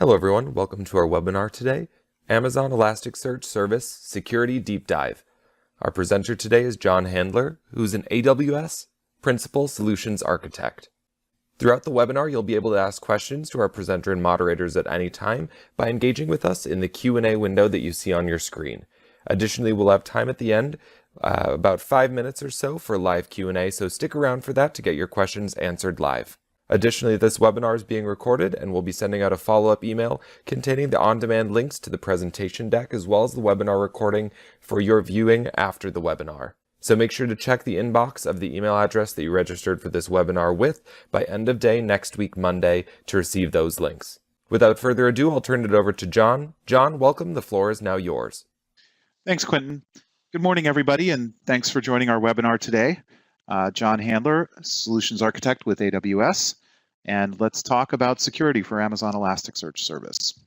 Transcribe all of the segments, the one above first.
Hello everyone, welcome to our webinar today, Amazon Elasticsearch Service Security Deep Dive. Our presenter today is John Handler, who's an AWS Principal Solutions Architect. Throughout the webinar, you'll be able to ask questions to our presenter and moderators at any time by engaging with us in the Q&A window that you see on your screen. Additionally, we'll have time at the end, about 5 minutes or so for live Q&A, so stick around for that to get your questions answered live. Additionally, this webinar is being recorded and we'll be sending out a follow-up email containing the on-demand links to the presentation deck as well as the webinar recording for your viewing after the webinar. So make sure to check the inbox of the email address that you registered for this webinar with by end of day next week, Monday, to receive those links. Without further ado, I'll turn it over to John. John, welcome. The floor is now yours. Thanks, Quentin. Good morning, everybody, and thanks for joining our webinar today. John Handler, Solutions Architect with AWS. And let's talk about security for Amazon Elasticsearch Service.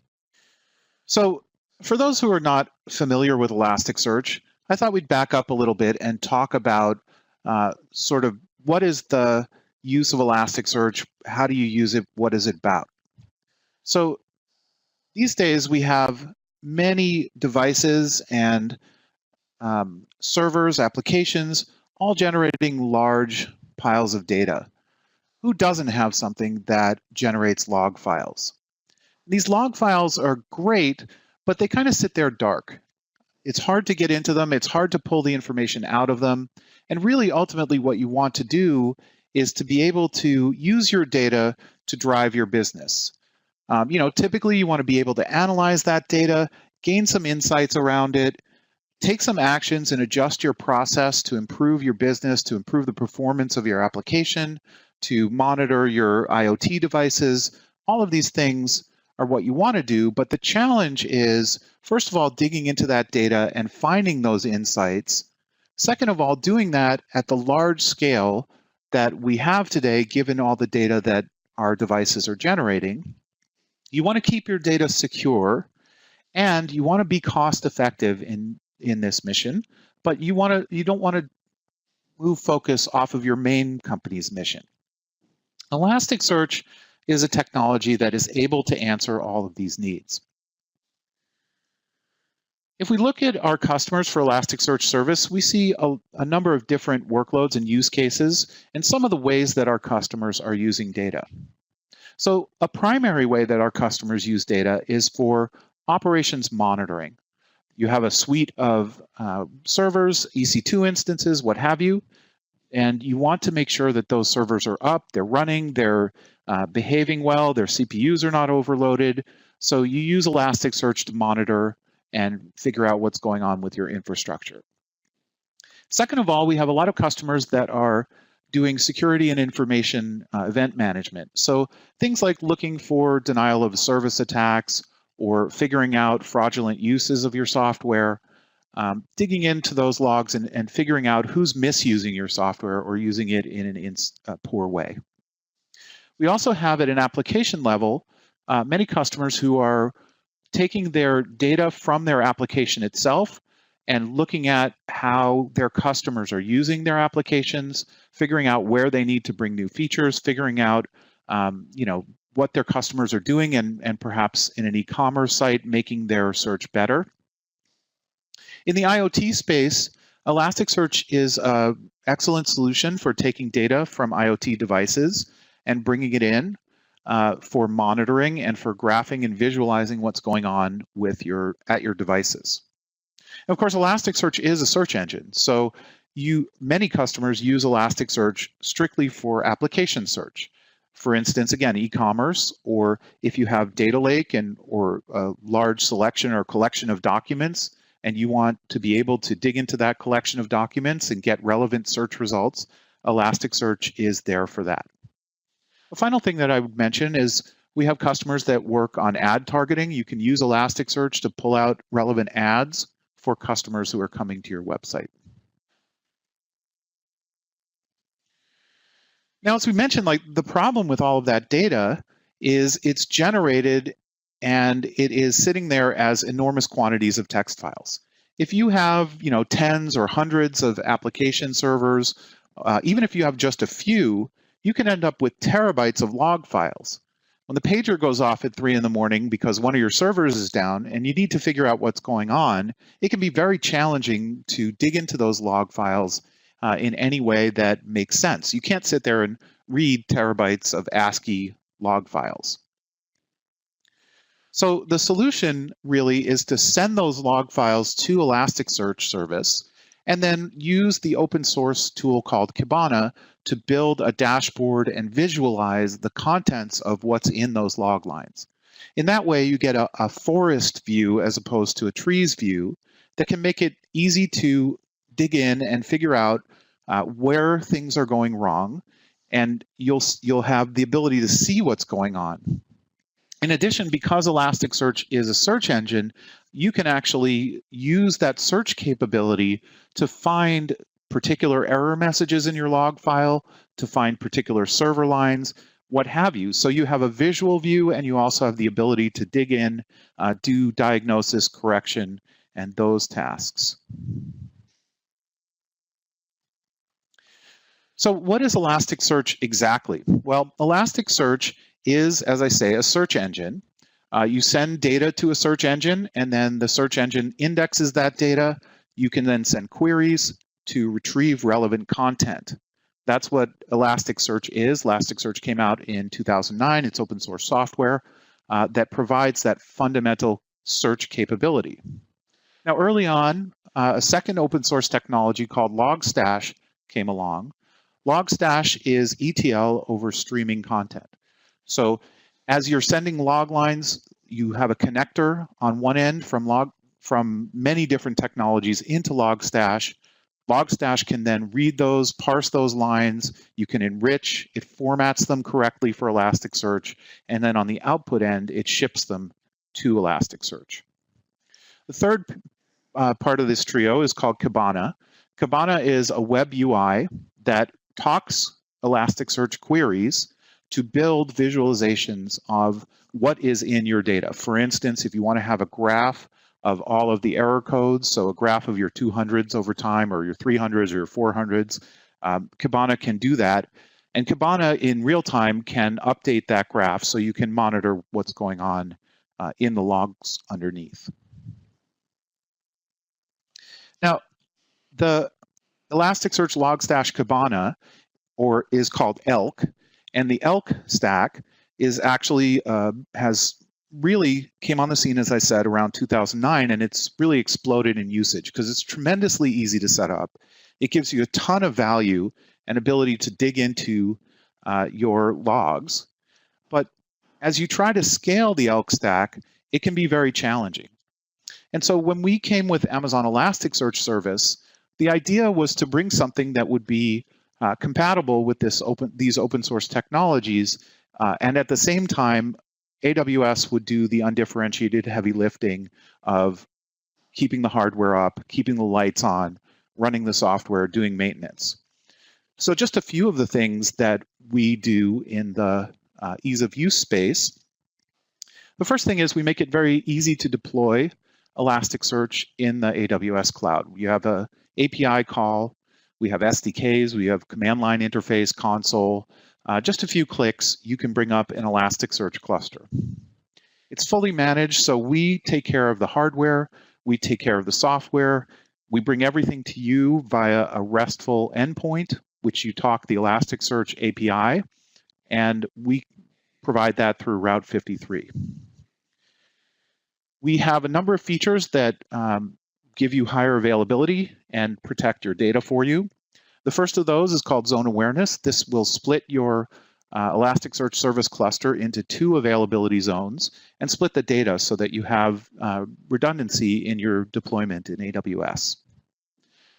So for those who are not familiar with Elasticsearch, I thought we'd back up a little bit and talk about sort of what is the use of Elasticsearch, how do you use it, what is it about? So these days we have many devices and servers, applications, all generating large piles of data. Who doesn't have something that generates log files? These log files are great, but they kind of sit there dark. It's hard to get into them. It's hard to pull the information out of them. And really, ultimately, what you want to do is to be able to use your data to drive your business. Typically, you want to be able to analyze that data, gain some insights around it, take some actions and adjust your process to improve your business, to improve the performance of your application, to monitor your IoT devices. All of these things are what you want to do, but the challenge is, first of all, digging into that data and finding those insights. Second of all, doing that at the large scale that we have today, given all the data that our devices are generating. You want to keep your data secure, and you want to be cost effective in this mission, but you don't want to move focus off of your main company's mission. Elasticsearch is a technology that is able to answer all of these needs. If we look at our customers for Elasticsearch service, we see a number of different workloads and use cases and some of the ways that our customers are using data. So a primary way that our customers use data is for operations monitoring. You have a suite of servers, EC2 instances, what have you, and you want to make sure that those servers are up, they're running, they're behaving well, their CPUs are not overloaded. So you use Elasticsearch to monitor and figure out what's going on with your infrastructure. Second of all, we have a lot of customers that are doing security and information event management. So things like looking for denial of service attacks or figuring out fraudulent uses of your software, digging into those logs and figuring out who's misusing your software or using it in a poor way. We also have at an application level, many customers who are taking their data from their application itself and looking at how their customers are using their applications, figuring out where they need to bring new features, figuring out what their customers are doing and perhaps in an e-commerce site making their search better. In the IoT space, Elasticsearch is an excellent solution for taking data from IoT devices and bringing it in for monitoring and for graphing and visualizing what's going on with at your devices. And of course, Elasticsearch is a search engine. So many customers use Elasticsearch strictly for application search. For instance, again, e-commerce, or if you have data lake or a large selection or collection of documents, and you want to be able to dig into that collection of documents and get relevant search results, Elasticsearch is there for that. The final thing that I would mention is we have customers that work on ad targeting. You can use Elasticsearch to pull out relevant ads for customers who are coming to your website. Now, as we mentioned, the problem with all of that data is it's generated and it is sitting there as enormous quantities of text files. If you have, tens or hundreds of application servers, even if you have just a few, you can end up with terabytes of log files. When the pager goes off at 3 in the morning because one of your servers is down and you need to figure out what's going on, it can be very challenging to dig into those log files in any way that makes sense. You can't sit there and read terabytes of ASCII log files. So the solution really is to send those log files to Elasticsearch service and then use the open source tool called Kibana to build a dashboard and visualize the contents of what's in those log lines. In that way, you get a forest view as opposed to a trees view that can make it easy to dig in and figure out where things are going wrong, and you'll have the ability to see what's going on. In addition, because Elasticsearch is a search engine, you can actually use that search capability to find particular error messages in your log file, to find particular server lines, what have you. So you have a visual view, and you also have the ability to dig in, do diagnosis, correction, and those tasks. So what is Elasticsearch exactly? Well, Elasticsearch is, as I say, a search engine. You send data to a search engine, and then the search engine indexes that data. You can then send queries to retrieve relevant content. That's what Elasticsearch is. Elasticsearch came out in 2009. It's open source software that provides that fundamental search capability. Now, early on, a second open source technology called Logstash came along. Logstash is ETL over streaming content. So as you're sending log lines, you have a connector on one end from many different technologies into Logstash. Logstash can then read those, parse those lines. You can enrich, it formats them correctly for Elasticsearch, and then on the output end, it ships them to Elasticsearch. The third part of this trio is called Kibana. Kibana is a web UI that talks Elasticsearch queries to build visualizations of what is in your data. For instance, if you want to have a graph of all of the error codes, so a graph of your 200s over time, or your 300s or your 400s, Kibana can do that. And Kibana in real time can update that graph so you can monitor what's going on in the logs underneath. Now, the Elasticsearch Logstash Kibana, or is called ELK, and the ELK stack is actually has really came on the scene, as I said, around 2009, and it's really exploded in usage because it's tremendously easy to set up. It gives you a ton of value and ability to dig into your logs. But as you try to scale the ELK stack, it can be very challenging. And so when we came with Amazon Elasticsearch service, the idea was to bring something that would be compatible with these open source technologies, and at the same time, AWS would do the undifferentiated heavy lifting of keeping the hardware up, keeping the lights on, running the software, doing maintenance. So just a few of the things that we do in the ease of use space. The first thing is we make it very easy to deploy Elasticsearch in the AWS cloud. You have an API call, we have SDKs, we have command line interface, console. Just a few clicks, you can bring up an Elasticsearch cluster. It's fully managed, so we take care of the hardware, we take care of the software, we bring everything to you via a RESTful endpoint, which you talk the Elasticsearch API, and we provide that through Route 53. We have a number of features that give you higher availability and protect your data for you. The first of those is called Zone Awareness. This will split your Elasticsearch service cluster into 2 availability zones and split the data so that you have redundancy in your deployment in AWS.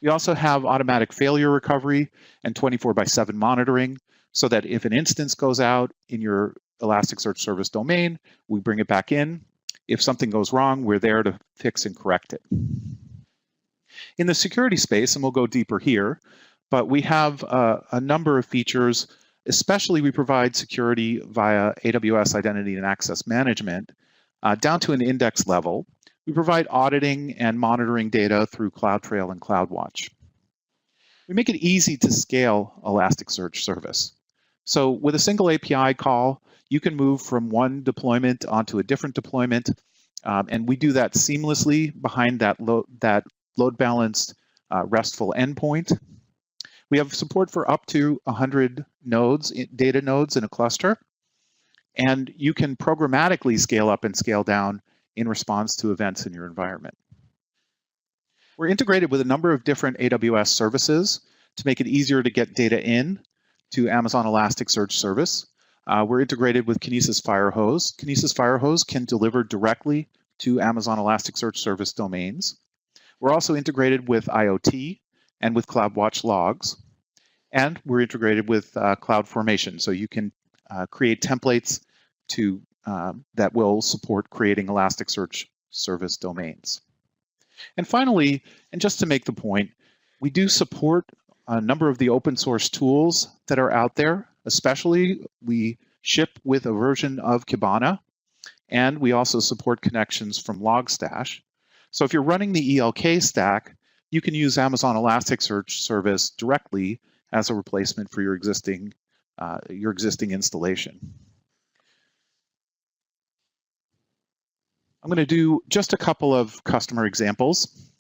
We also have automatic failure recovery and 24/7 monitoring so that if an instance goes out in your Elasticsearch service domain, we bring it back in. If something goes wrong, we're there to fix and correct it. In the security space, and we'll go deeper here, but we have a number of features. Especially, we provide security via AWS Identity and Access Management down to an index level. We provide auditing and monitoring data through CloudTrail and CloudWatch. We make it easy to scale Elasticsearch service. So with a single API call, you can move from one deployment onto a different deployment, and we do that seamlessly behind that load balanced RESTful endpoint. We have support for up to 100 nodes, data nodes in a cluster, and you can programmatically scale up and scale down in response to events in your environment. We're integrated with a number of different AWS services to make it easier to get data in to Amazon Elasticsearch Service. We're integrated with Kinesis Firehose. Kinesis Firehose can deliver directly to Amazon Elasticsearch Service domains. We're also integrated with IoT and with CloudWatch logs. And we're integrated with CloudFormation, so you can create templates that will support creating Elasticsearch Service domains. And finally, and just to make the point, we do support a number of the open source tools that are out there. Especially, we ship with a version of Kibana, and we also support connections from Logstash. So if you're running the ELK stack, you can use Amazon Elasticsearch Service directly as a replacement for your existing installation. I'm going to do just a couple of customer examples.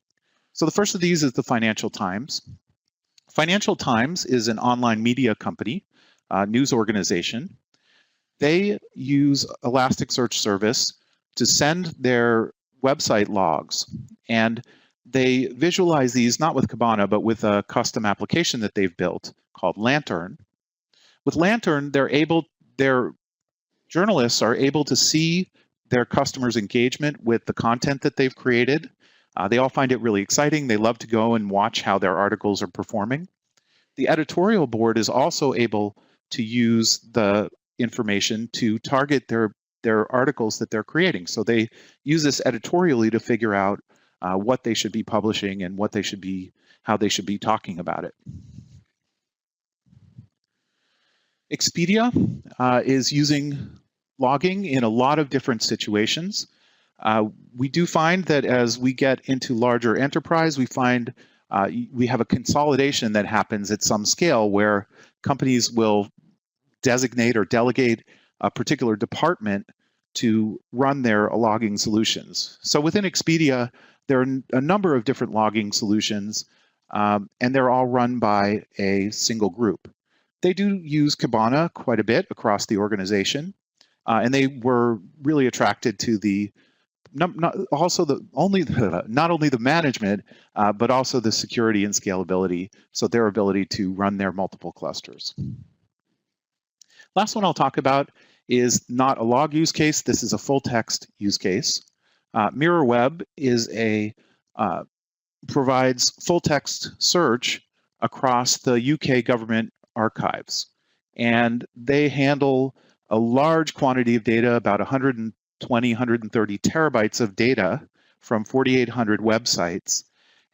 So the first of these is the Financial Times. Financial Times is an online media company, news organization. They use Elasticsearch Service to send their website logs, and they visualize these not with Kibana, but with a custom application that they've built called Lantern. With Lantern, their journalists are able to see their customers' engagement with the content that they've created. They all find it really exciting. They love to go and watch how their articles are performing. The editorial board is also able to use the information to target their articles that they're creating. So they use this editorially to figure out what they should be publishing and how they should be talking about it. Expedia is using logging in a lot of different situations. We do find that as we get into larger enterprise, we find we have a consolidation that happens at some scale where companies will designate or delegate a particular department to run their logging solutions. So within Expedia, there are a number of different logging solutions, and they're all run by a single group. They do use Kibana quite a bit across the organization, and they were really attracted to not only the management, but also the security and scalability, so their ability to run their multiple clusters. Last one I'll talk about is not a log use case. This is a full text use case. MirrorWeb provides full text search across the UK government archives, and they handle a large quantity of data, about 120, 130 terabytes of data from 4,800 websites.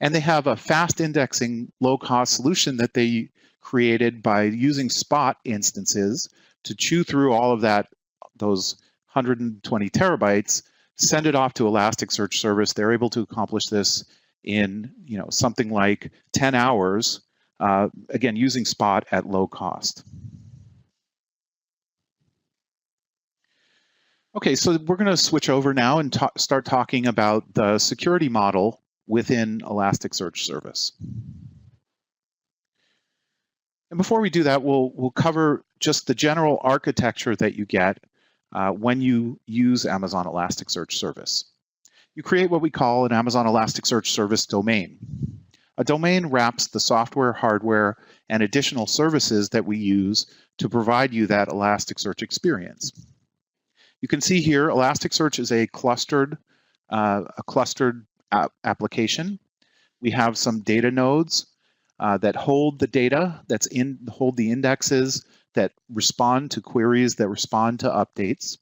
And they have a fast indexing, low-cost solution that they created by using Spot instances to chew through all of those 120 terabytes, send it off to Elasticsearch Service. They're able to accomplish this in something like 10 hours, again, using Spot at low cost. Okay, so we're going to switch over now and start talking about the security model within Elasticsearch Service. And before we do that, we'll cover just the general architecture that you get when you use Amazon Elasticsearch Service. You create what we call an Amazon Elasticsearch Service domain. A domain wraps the software, hardware, and additional services that we use to provide you that Elasticsearch experience. You can see here, Elasticsearch is a clustered application. We have some data nodes that hold the data, hold the indexes, that respond to queries, that respond to updates.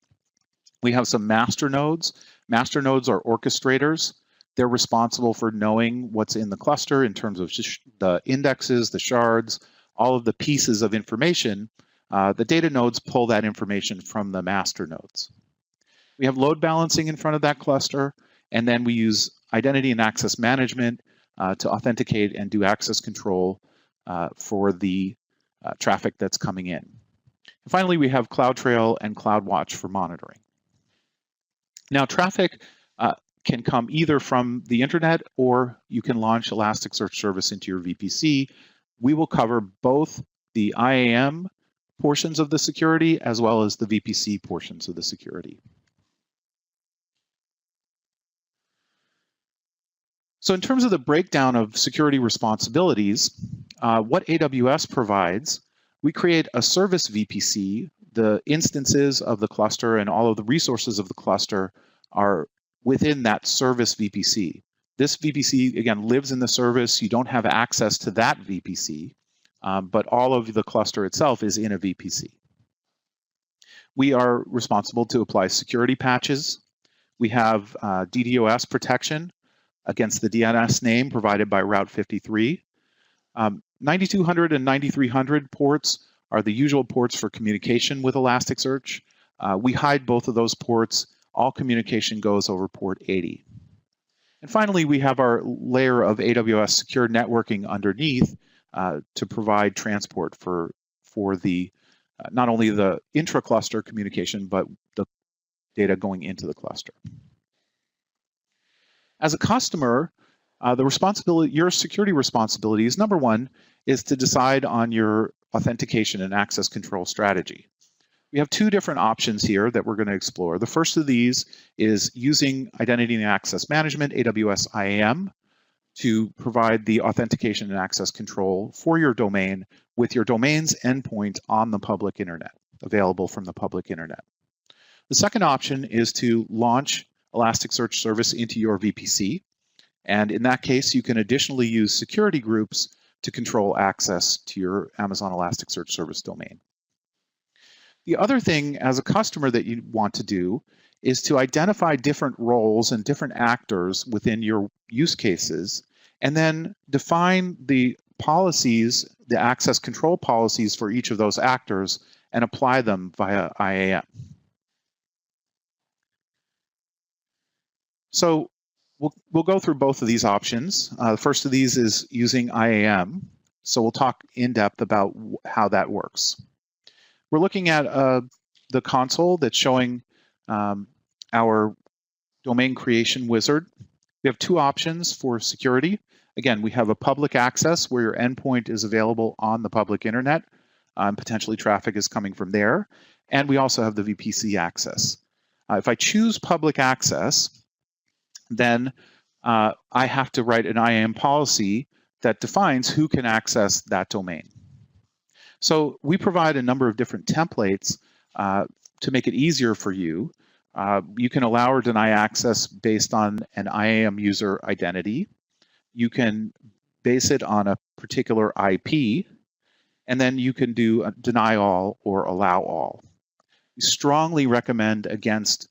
We have some master nodes. Master nodes are orchestrators. They're responsible for knowing what's in the cluster in terms of the indexes, the shards, all of the pieces of information. The data nodes pull that information from the master nodes. We have load balancing in front of that cluster, and then we use identity and access management to authenticate and do access control for the traffic that's coming in. And finally, we have CloudTrail and CloudWatch for monitoring. Now, traffic can come either from the internet, or you can launch Elasticsearch service into your VPC. We will cover both the IAM portions of the security as well as the VPC portions of the security. So in terms of the breakdown of security responsibilities, what AWS provides, we create a service VPC. The instances of the cluster and all of the resources of the cluster are within that service VPC. This VPC, again, lives in the service. You don't have access to that VPC, but all of the cluster itself is in a VPC. We are responsible to apply security patches. We have DDoS protection against the DNS name provided by Route 53. 9200 and 9300 ports are the usual ports for communication with Elasticsearch. We hide both of those ports. All communication goes over port 80. And finally, we have our layer of AWS secure networking underneath to provide transport for the not only the intra-cluster communication, but the data going into the cluster. As a customer, your security responsibilities, number one, is to decide on your authentication and access control strategy. We have two different options here that we're going to explore. The first of these is using Identity and Access Management, AWS IAM, to provide the authentication and access control for your domain with your domain's endpoint on the public internet, available from the public internet. The second option is to launch Elasticsearch service into your VPC. And in that case, you can additionally use security groups to control access to your Amazon Elasticsearch service domain. The other thing as a customer that you want to do is to identify different roles and different actors within your use cases, and then define the policies, the access control policies for each of those actors, and apply them via IAM. So we'll go through both of these options. The first of these is using IAM. So we'll talk in depth about how that works. We're looking at the console that's showing our domain creation wizard. We have two options for security. Again, we have a public access where your endpoint is available on the public internet. Potentially traffic is coming from there. And we also have the VPC access. If I choose public access, then I have to write an IAM policy that defines who can access that domain. So we provide a number of different templates to make it easier for you. You can allow or deny access based on an IAM user identity. You can base it on a particular IP, and then you can do a deny all or allow all. We strongly recommend against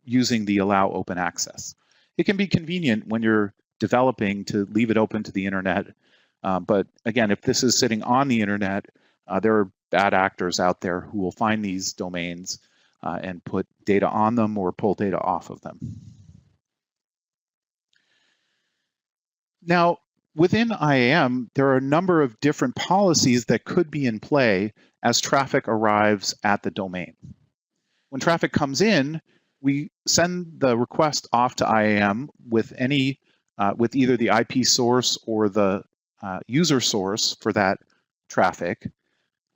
using the allow open access. It can be convenient when you're developing to leave it open to the internet. But again, if this is sitting on the internet, there are bad actors out there who will find these domains and put data on them or pull data off of them. Now, within IAM, there are a number of different policies that could be in play as traffic arrives at the domain. When traffic comes in, we send the request off to IAM with with either the IP source or the user source for that traffic.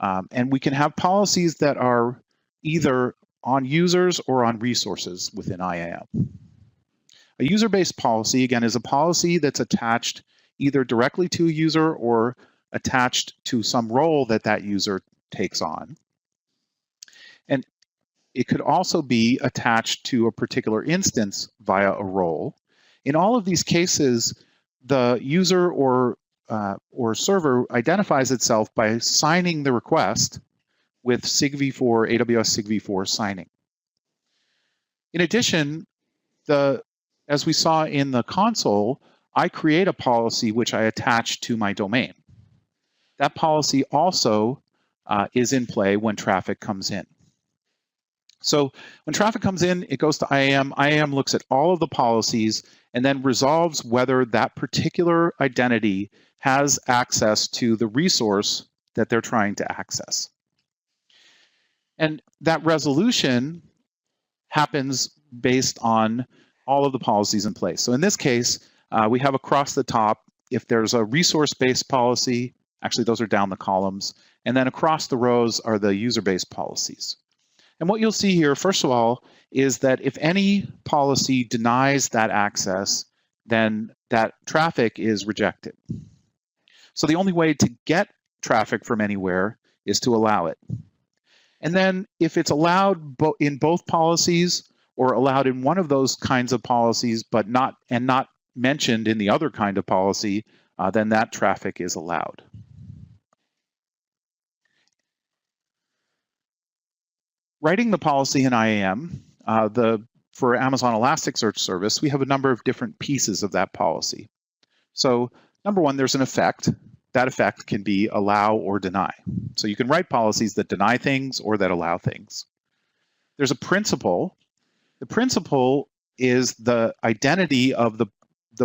And we can have policies that are either on users or on resources within IAM. A user-based policy, again, is a policy that's attached either directly to a user or attached to some role that that user takes on. And it could also be attached to a particular instance via a role. In all of these cases, the user or server identifies itself by signing the request with SigV4, AWS SigV4 signing. In addition, as we saw in the console, I create a policy which I attach to my domain. That policy also is in play when traffic comes in. So when traffic comes in, it goes to IAM. IAM looks at all of the policies and then resolves whether that particular identity has access to the resource that they're trying to access. And that resolution happens based on all of the policies in place. So in this case, we have across the top, if there's a resource-based policy, actually those are down the columns, and then across the rows are the user-based policies. And what you'll see here, first of all, is that if any policy denies that access, then that traffic is rejected. So the only way to get traffic from anywhere is to allow it. And then if it's allowed in both policies or allowed in one of those kinds of policies, but not mentioned in the other kind of policy, then that traffic is allowed. Writing the policy in IAM, for Amazon Elasticsearch service, we have a number of different pieces of that policy. So number one, there's an effect. That effect can be allow or deny. So you can write policies that deny things or that allow things. There's a principal. The principal is the identity of the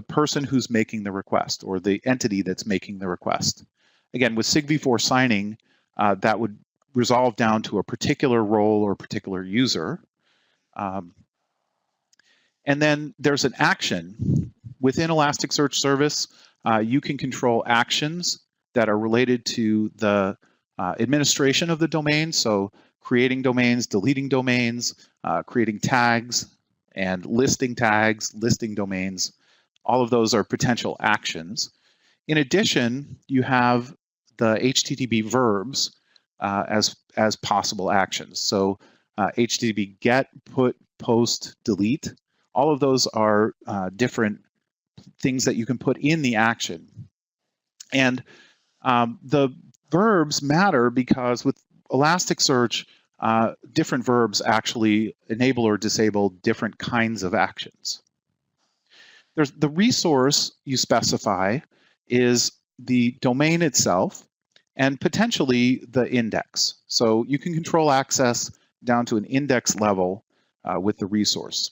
person who's making the request or the entity that's making the request. Again, with SigV4 signing, that would resolve down to a particular role or particular user. And then there's an action. Within Elasticsearch service, you can control actions that are related to the administration of the domain. So creating domains, deleting domains, creating tags, and listing tags, listing domains. All of those are potential actions. In addition, you have the HTTP verbs as possible actions. So HTTP get, put, post, delete. All of those are different things that you can put in the action. And the verbs matter because with Elasticsearch, different verbs actually enable or disable different kinds of actions. There's the resource you specify is the domain itself and potentially the index. So you can control access down to an index level with the resource.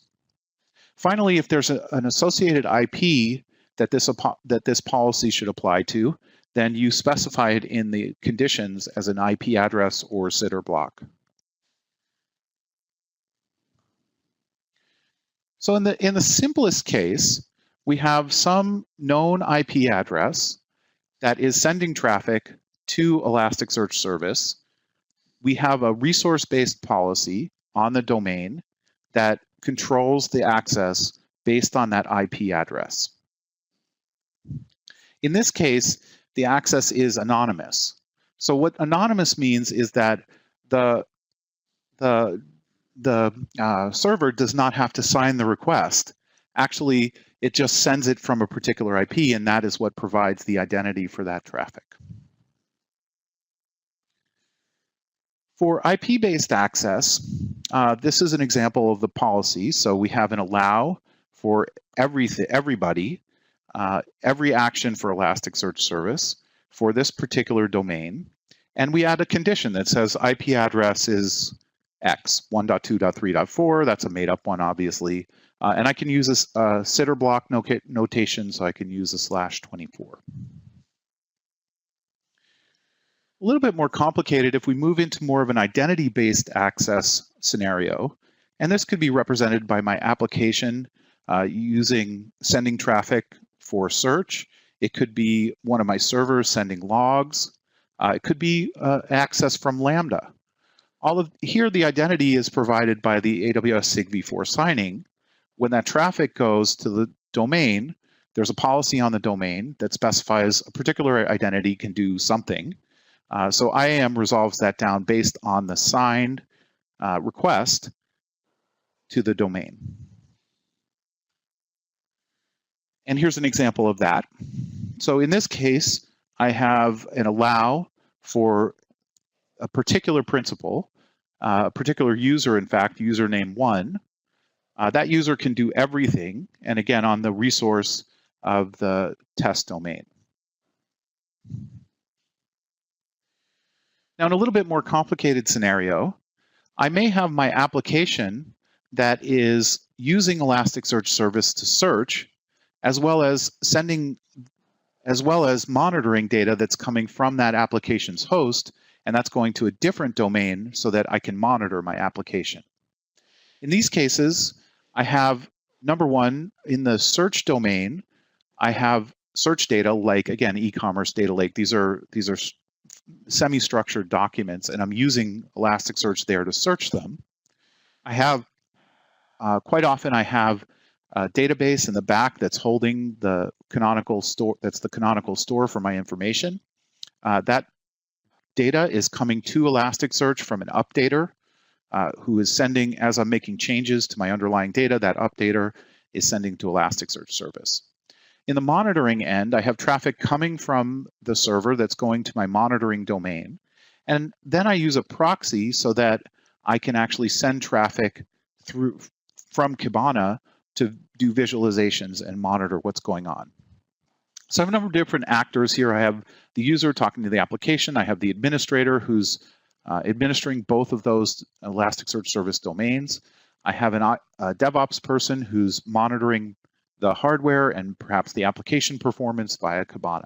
Finally, if there's an associated IP that this policy should apply to, then you specify it in the conditions as an IP address or sitter block. So in the simplest case, we have some known IP address that is sending traffic to Elasticsearch service. We have a resource-based policy on the domain that controls the access based on that IP address. In this case, the access is anonymous. So what anonymous means is that the server does not have to sign the request. Actually, it just sends it from a particular IP, and that is what provides the identity for that traffic. For IP-based access, this is an example of the policy. So we have an allow for everybody, every action for Elasticsearch service for this particular domain. And we add a condition that says IP address is X, 1.2.3.4. That's a made-up one, obviously. And I can use a sitter block notation, so I can use a /24. A little bit more complicated if we move into more of an identity-based access scenario. And this could be represented by my application using sending traffic for search. It could be one of my servers sending logs. It could be access from Lambda. Here, the identity is provided by the AWS SigV4 signing. When that traffic goes to the domain, there's a policy on the domain that specifies a particular identity can do something. So IAM resolves that down based on the signed request to the domain. And here's an example of that. So in this case, I have an allow for a particular principal, a particular user, in fact, username 1. That user can do everything, and again, on the resource of the test domain. Now, in a little bit more complicated scenario, I may have my application that is using Elasticsearch service to search, as well as monitoring data that's coming from that application's host and that's going to a different domain so that I can monitor my application. In these cases, I have, number one, in the search domain, I have search data like, again, e-commerce data lake. These are semi-structured documents, and I'm using Elasticsearch there to search them. I have, quite often I have a database in the back that's holding the canonical store, that's the canonical store for my information. That data is coming to Elasticsearch from an updater who is sending, as I'm making changes to my underlying data, that updater is sending to Elasticsearch service. In the monitoring end, I have traffic coming from the server that's going to my monitoring domain. And then I use a proxy so that I can actually send traffic through from Kibana to do visualizations and monitor what's going on. So I have a number of different actors here. I have the user talking to the application. I have the administrator who's administering both of those Elasticsearch service domains. I have a DevOps person who's monitoring the hardware and perhaps the application performance via Kibana.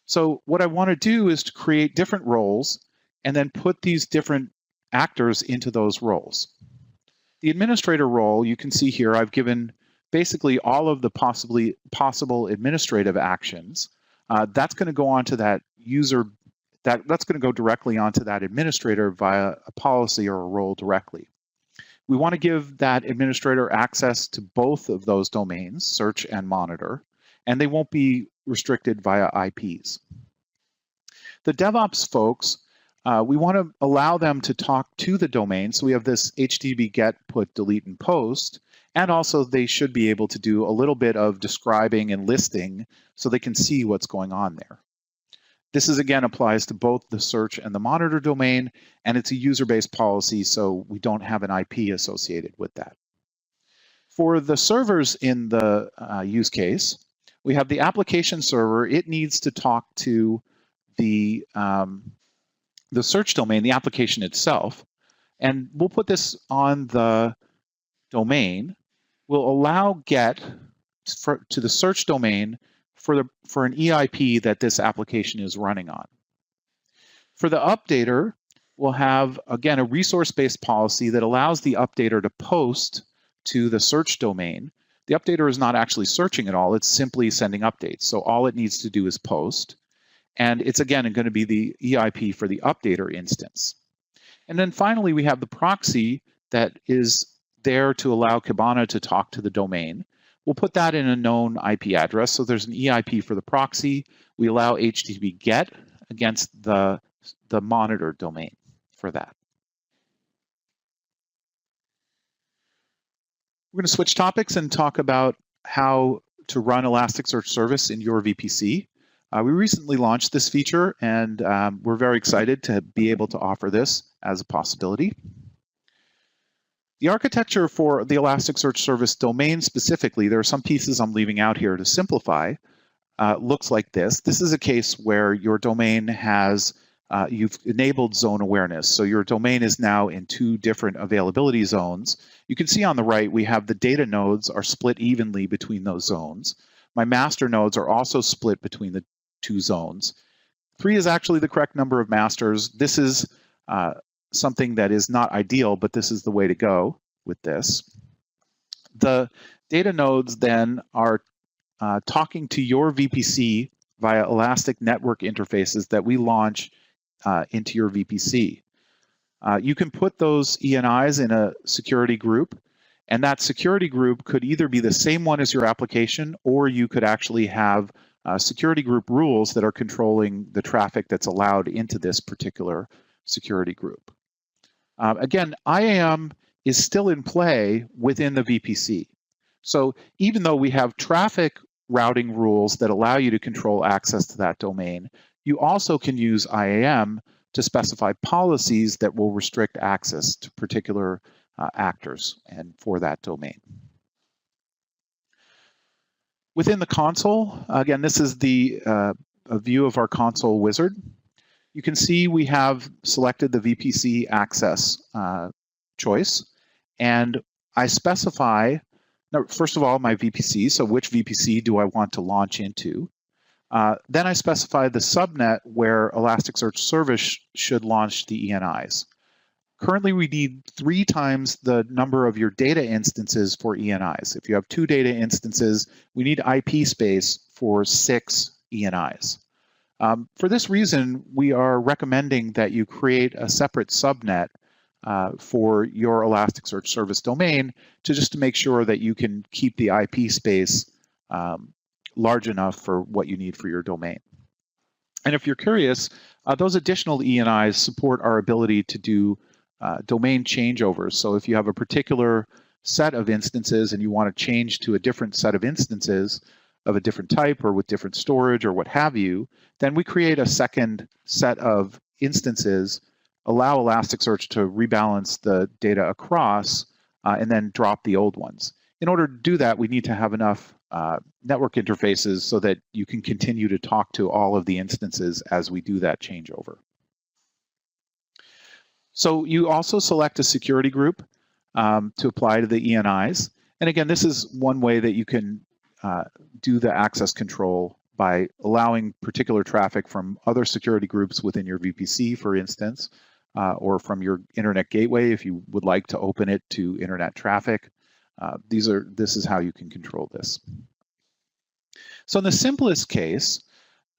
So what I want to do is to create different roles and then put these different actors into those roles. The administrator role, you can see here, I've given basically all of the possible administrative actions. That's going to go onto that user. That's going to go directly onto that administrator via a policy or a role directly. We want to give that administrator access to both of those domains, search and monitor, and they won't be restricted via IPs. The DevOps folks, we want to allow them to talk to the domain. So we have this HTTP get, put, delete, and post. And also they should be able to do a little bit of describing and listing so they can see what's going on there. This is, again, applies to both the search and the monitor domain, and it's a user-based policy, so we don't have an IP associated with that. For the servers in the use case, we have the application server. It needs to talk to the search domain, the application itself, and we'll put this on the domain. We'll allow get to the search domain for an EIP that this application is running on. For the updater, we'll have, again, a resource-based policy that allows the updater to post to the search domain. The updater is not actually searching at all, it's simply sending updates. So all it needs to do is post. And it's, again, going to be the EIP for the updater instance. And then finally, we have the proxy that is there to allow Kibana to talk to the domain. We'll put that in a known IP address. So there's an EIP for the proxy. We allow HTTP GET against the monitor domain for that. We're going to switch topics and talk about how to run Elasticsearch service in your VPC. We recently launched this feature, and we're very excited to be able to offer this as a possibility. The architecture for the Elasticsearch service domain specifically, there are some pieces I'm leaving out here to simplify, looks like this. This is a case where your domain has, you've enabled zone awareness. So your domain is now in two different availability zones. You can see on the right, we have the data nodes are split evenly between those zones. My master nodes are also split between the two zones. 3 is actually the correct number of masters. This is something that is not ideal, but this is the way to go with this. The data nodes then are talking to your VPC via Elastic Network interfaces that we launch into your VPC. You can put those ENIs in a security group, and that security group could either be the same one as your application, or you could actually have security group rules that are controlling the traffic that's allowed into this particular security group. Again, IAM is still in play within the VPC. So even though we have traffic routing rules that allow you to control access to that domain, you also can use IAM to specify policies that will restrict access to particular actors and for that domain. Within the console, again, this is a view of our console wizard. You can see we have selected the VPC access choice, and I specify, first of all, my VPC, so which VPC do I want to launch into? Then I specify the subnet where Elasticsearch Service should launch the ENIs. Currently, we need 3 times the number of your data instances for ENIs. If you have 2 data instances, we need IP space for 6 ENIs. For this reason, we are recommending that you create a separate subnet for your Elasticsearch Service domain just to make sure that you can keep the IP space large enough for what you need for your domain. And if you're curious, those additional ENIs support our ability to do domain changeovers. So if you have a particular set of instances and you want to change to a different set of instances of a different type or with different storage or what have you, then we create a second set of instances, allow Elasticsearch to rebalance the data across, and then drop the old ones. In order to do that, we need to have enough network interfaces so that you can continue to talk to all of the instances as we do that changeover. So you also select a security group to apply to the ENIs. And again, this is one way that you can do the access control by allowing particular traffic from other security groups within your VPC, for instance, or from your internet gateway if you would like to open it to internet traffic. This is how you can control this. So in the simplest case,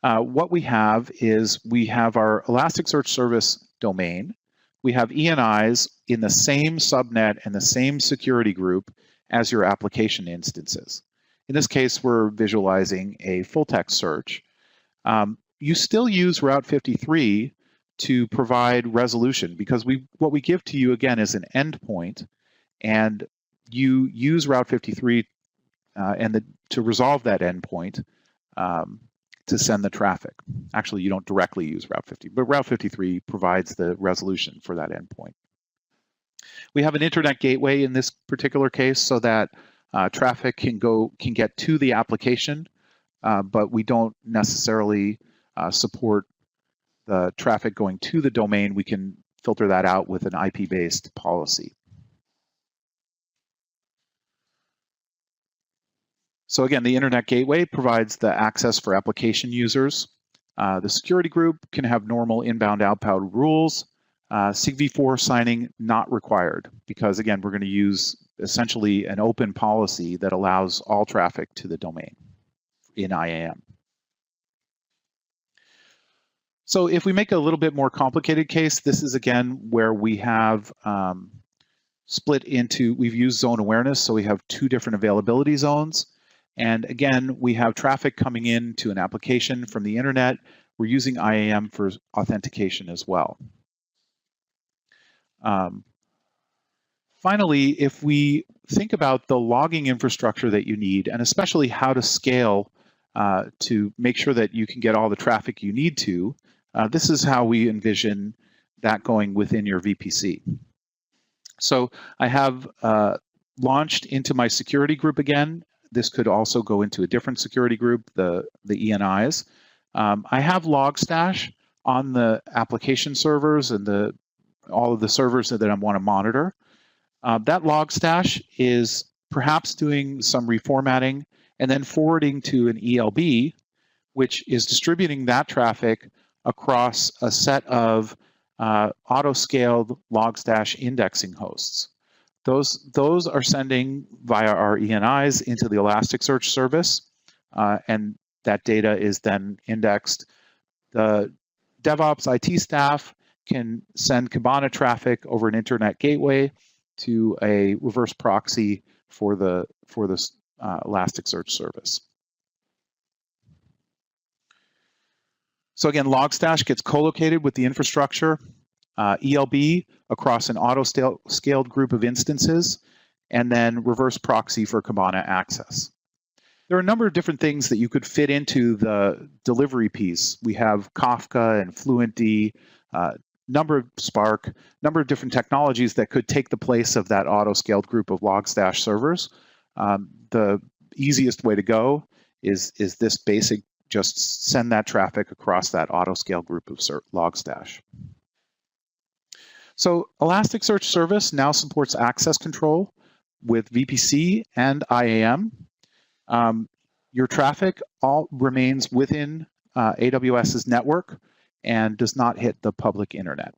what we have is we have our Elasticsearch Service domain. We have ENIs in the same subnet and the same security group as your application instances. In this case, we're visualizing a full text search. You still use Route 53 to provide resolution because what we give to you again is an endpoint, and you use Route 53 to resolve that endpoint to send the traffic. Actually, you don't directly use Route 50, but Route 53 provides the resolution for that endpoint. We have an internet gateway in this particular case so that traffic can get to the application, but we don't necessarily support the traffic going to the domain. We can filter that out with an IP-based policy. So again, the internet gateway provides the access for application users. The security group can have normal inbound-outbound rules. SigV4 signing not required because, again, we're going to use essentially an open policy that allows all traffic to the domain in IAM. So if we make a little bit more complicated case, this is, again, where we have we've used zone awareness, so we have 2 different availability zones. And again, we have traffic coming in to an application from the internet. We're using IAM for authentication as well. Finally, if we think about the logging infrastructure that you need, and especially how to scale to make sure that you can get all the traffic you need to, this is how we envision that going within your VPC. So I have launched into my security group again. This could also go into a different security group, the ENIs. I have Logstash on the application servers and all of the servers that I want to monitor. That Logstash is perhaps doing some reformatting and then forwarding to an ELB, which is distributing that traffic across a set of auto-scaled Logstash indexing hosts. Those are sending via our ENIs into the Elasticsearch service, and that data is then indexed. The DevOps IT staff can send Kibana traffic over an internet gateway to a reverse proxy for the Elasticsearch service. So again, Logstash gets co-located with the infrastructure, ELB across an auto-scaled group of instances, and then reverse proxy for Kibana access. There are a number of different things that you could fit into the delivery piece. We have Kafka and FluentD, number of Spark, number of different technologies that could take the place of that auto-scaled group of Logstash servers. The easiest way to go is this basic, just send that traffic across that auto-scale group of Logstash. So Elasticsearch Service now supports access control with VPC and IAM. Your traffic all remains within AWS's network and does not hit the public internet.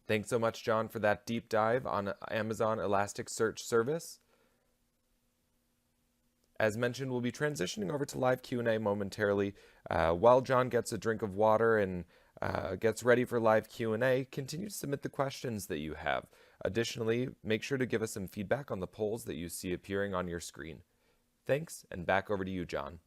Thanks so much, John, for that deep dive on Amazon Elasticsearch service. As mentioned, we'll be transitioning over to live Q&A momentarily. While John gets a drink of water and gets ready for live Q&A, continue to submit the questions that you have. Additionally, make sure to give us some feedback on the polls that you see appearing on your screen. Thanks, and back over to you, John.